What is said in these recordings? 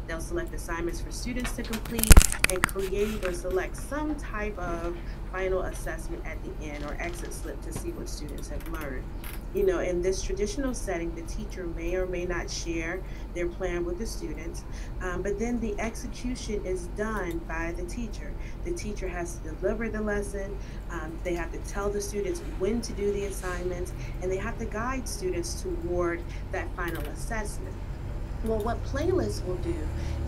They'll select assignments for students to complete and create or select some type of final assessment at the end or exit slip to see what students have learned. In this traditional setting, the teacher may or may not share their plan with the students, but then the execution is done by the teacher. The teacher has to deliver the lesson, they have to tell the students when to do the assignments, and they have to guide students toward that final assessment. Well, what playlists will do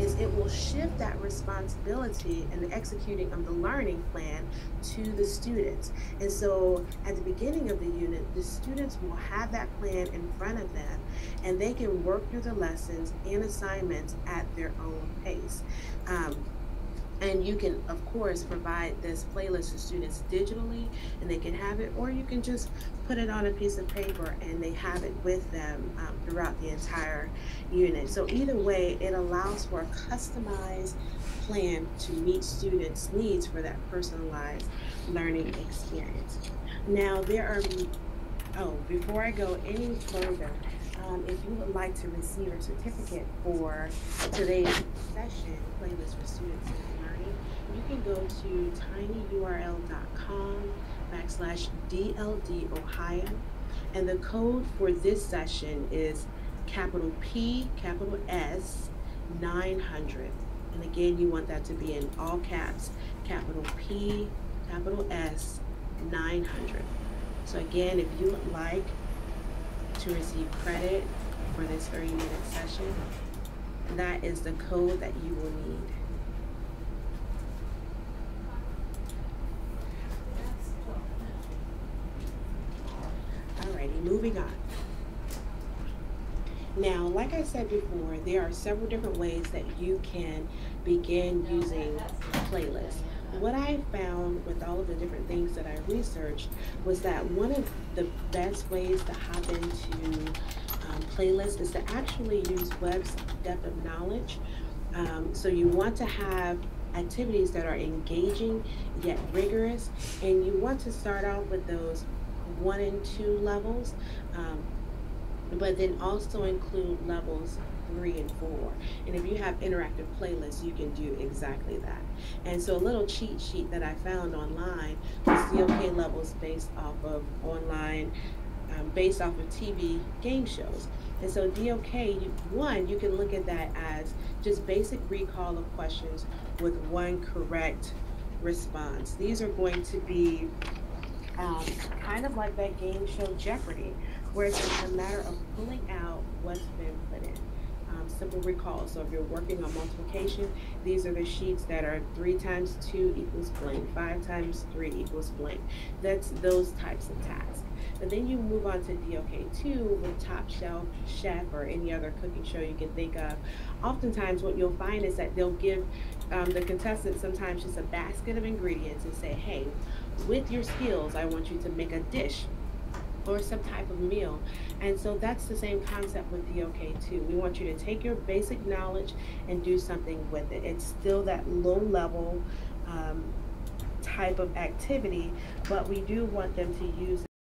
is it will shift that responsibility and the executing of the learning plan to the students. And so at the beginning of the unit, the students will have that plan in front of them and they can work through the lessons and assignments at their own pace. Um, and you can, of course, provide this playlist to students digitally and they can have it, or you can just put it on a piece of paper and they have it with them throughout the entire unit. So, either way, it allows for a customized plan to meet students' needs for that personalized learning experience. Now, before I go any further, if you would like to receive a certificate for today's session, Playlist for Students and Learning, you can go to tinyurl.com/DLD Ohio. And the code for this session is capital P, capital S, 900. And again, you want that to be in all caps, capital P, capital S, 900. So again, if you would like to receive credit for this 30-minute session, that is the code that you will need. Alrighty, moving on. Now, like I said before, there are several different ways that you can begin using playlists. What I found with all of the different things that I researched was that one of the best ways to hop into playlists is to actually use web's depth of knowledge. So you want to have activities that are engaging yet rigorous, and you want to start off with those 1 and 2 levels. But then also include levels 3 and 4. And if you have interactive playlists, you can do exactly that. And so a little cheat sheet that I found online was DOK levels based off of TV game shows. And so DOK, one, you can look at that as just basic recall of questions with one correct response. These are going to be kind of like that game show Jeopardy, where it's a matter of pulling out what's been put in. Simple recall. So if you're working on multiplication, these are the sheets that are 3 times 2 equals blank, 5 times 3 equals blank. That's those types of tasks. But then you move on to DOK2 with Top Shelf, Chef, or any other cooking show you can think of. Oftentimes what you'll find is that they'll give the contestants sometimes just a basket of ingredients and say, hey, with your skills, I want you to make a dish or some type of meal. And so that's the same concept with DOK2. We want you to take your basic knowledge and do something with it. It's still that low level type of activity, but we do want them to use